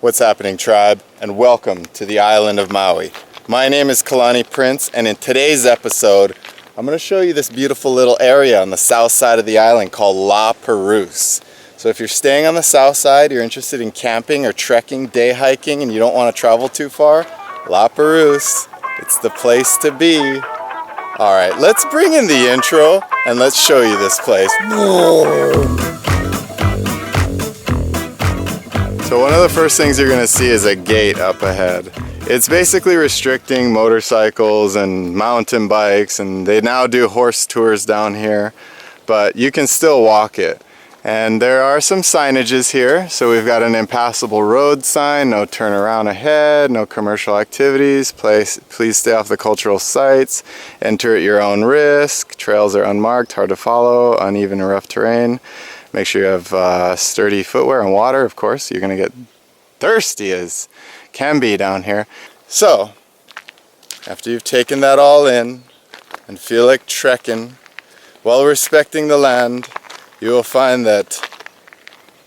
What's happening, tribe, and welcome to the island of Maui. My name is Kalani Prince, and in today's episode I'm going to show you this beautiful little area on the south side of the island called La Peruse. So if you're staying on the south side, you're interested in camping or trekking, day hiking, and you don't want to travel too far, La Peruse, it's the place to be. Alright, let's bring in the intro and let's show you this place. So one of the first things you're going to see is a gate up ahead. It's basically restricting motorcycles and mountain bikes, and they now do horse tours down here, but you can still walk it. And there are some signages here. So we've got an impassable road sign, no turn around ahead, no commercial activities, please stay off the cultural sites, enter at your own risk, trails are unmarked, hard to follow, uneven and rough terrain. Make sure you have sturdy footwear and water, of course. You're going to get thirsty as can be down here. So, after you've taken that all in and feel like trekking while respecting the land, you will find that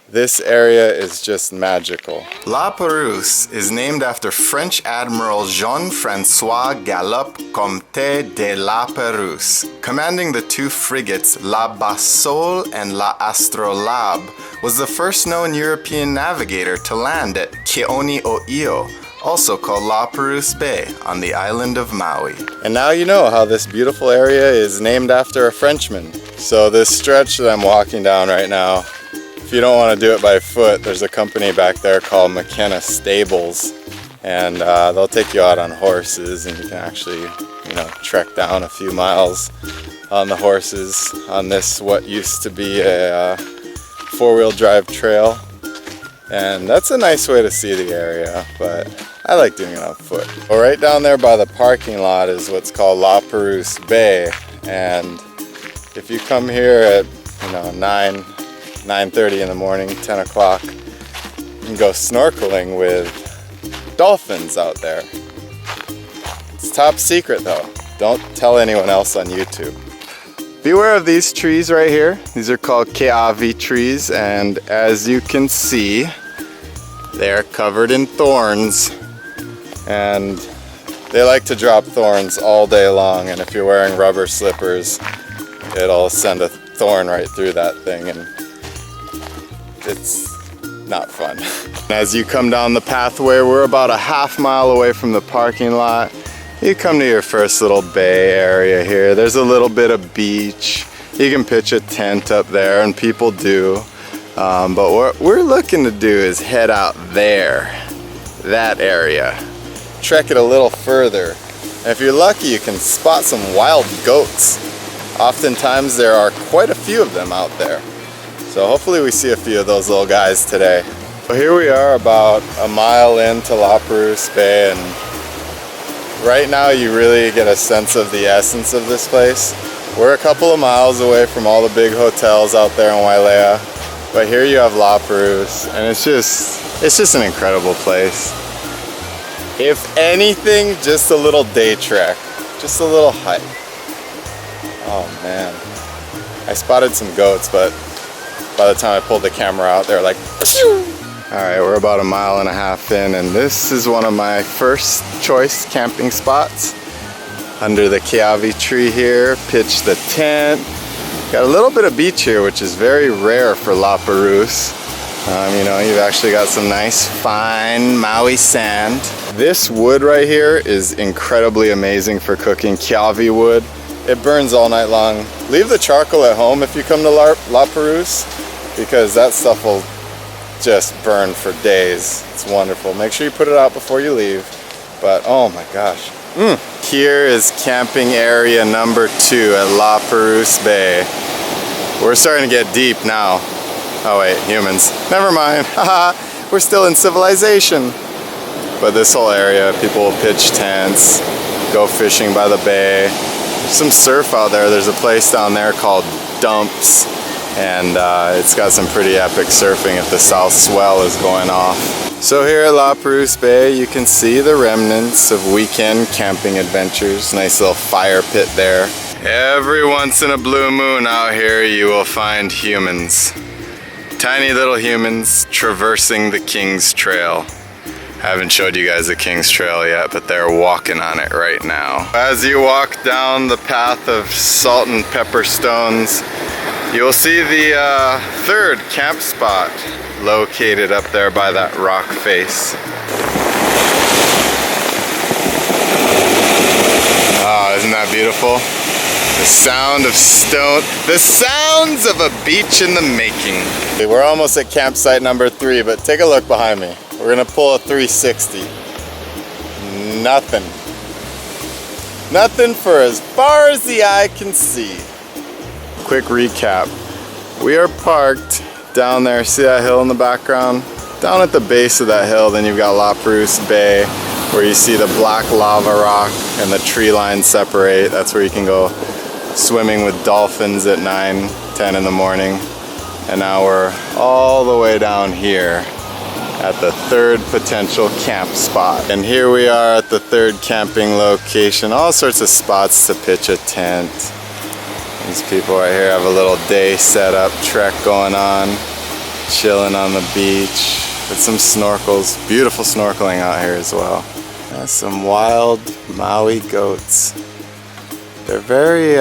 this area is just magical. La Peruse is named after French Admiral Jean-François Galop, Comte de la Peruse. Commanding the two frigates La Bassole and La Astrolabe, was the first known European navigator to land at Ke'oni-o-Io, also called La Peruse Bay, on the island of Maui. And now you know how this beautiful area is named after a Frenchman. So this stretch that I'm walking down right now, if you don't want to do it by foot, there's a company back there called Makena Stables, and they'll take you out on horses, and you can actually, trek down a few miles on the horses on this what used to be a four-wheel drive trail. And that's a nice way to see the area, but I like doing it on foot. Well, right down there by the parking lot is what's called La Peruse Bay, and if you come here at 9:30 in the morning, 10 o'clock, you can go snorkeling with dolphins out there. It's top secret though. Don't tell anyone else on YouTube. Beware of these trees right here. These are called keavi trees, and as you can see, they're covered in thorns, and they like to drop thorns all day long, and if you're wearing rubber slippers, it'll send a thorn right through that thing, and it's not fun. As you come down the pathway, we're about a half mile away from the parking lot. You come to your first little bay area here. There's a little bit of beach. You can pitch a tent up there, and people do. But what we're looking to do is head out there, that area. Trek it a little further. And if you're lucky, you can spot some wild goats. Oftentimes there are quite a few of them out there. So hopefully we see a few of those little guys today. So here we are about a mile into La Peruse Bay, and right now you really get a sense of the essence of this place. We're a couple of miles away from all the big hotels out there in Wailea, but here you have La Peruse, and it's just an incredible place. If anything, just a little day trek, just a little hike. Oh man, I spotted some goats, but by the time I pulled the camera out, they were like, phew! All right, we're about a mile and a half in, and this is one of my first choice camping spots. Under the keavi tree here, pitch the tent. Got a little bit of beach here, which is very rare for La Peruse. You've actually got some nice, fine Maui sand. This wood right here is incredibly amazing for cooking keavi wood. It burns all night long. Leave the charcoal at home if you come to La Peruse, because that stuff will just burn for days. It's wonderful. Make sure you put it out before you leave. But oh my gosh. Here is camping area number 2 at La Peruse Bay. We're starting to get deep now. Oh wait, humans. Never mind. Haha, we're still in civilization. But this whole area, people will pitch tents, go fishing by the bay. Some surf out there. There's a place down there called Dumps, and it's got some pretty epic surfing if the south swell is going off. So here at La Peruse Bay, you can see the remnants of weekend camping adventures. Nice little fire pit there. Every once in a blue moon out here, you will find humans. Tiny little humans traversing the King's Trail. I haven't showed you guys the King's Trail yet, but they're walking on it right now. As you walk down the path of salt and pepper stones, you'll see the third camp spot located up there by that rock face. Oh, isn't that beautiful? The sound of stone, the sounds of a beach in the making. We're almost at campsite number 3, but take a look behind me. We're gonna pull a 360. Nothing. Nothing for as far as the eye can see. Quick recap. We are parked down there. See that hill in the background? Down at the base of that hill, then you've got La Peruse Bay, where you see the black lava rock and the tree line separate. That's where you can go swimming with dolphins at 9, 10 in the morning. And now we're all the way down here at the third potential camp spot. And here we are at the third camping location. All sorts of spots to pitch a tent. These people right here have a little day set up, trek going on, chilling on the beach with some snorkels. Beautiful snorkeling out here as well. That's some wild Maui goats. They're very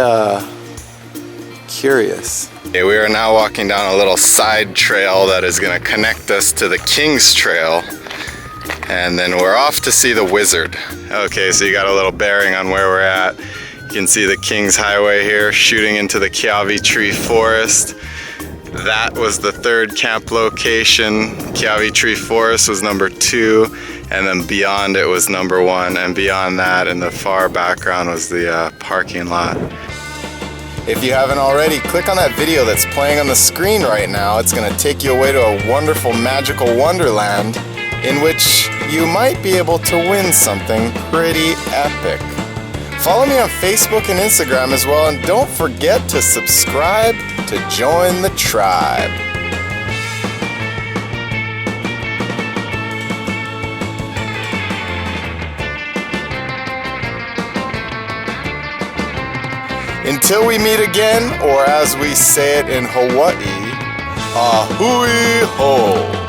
curious. Okay, we are now walking down a little side trail that is going to connect us to the King's Trail, and then we're off to see the wizard. Okay, so you got a little bearing on where we're at. You can see the King's Highway here shooting into the Kiawe Tree Forest. That was the third camp location. Kiawe Tree Forest was number 2, and then beyond it was number 1, and beyond that in the far background was the parking lot. If you haven't already, click on that video that's playing on the screen right now. It's going to take you away to a wonderful, magical wonderland in which you might be able to win something pretty epic. Follow me on Facebook and Instagram as well, and don't forget to subscribe to join the tribe. Until we meet again, or as we say it in Hawaii, a Hui Ho.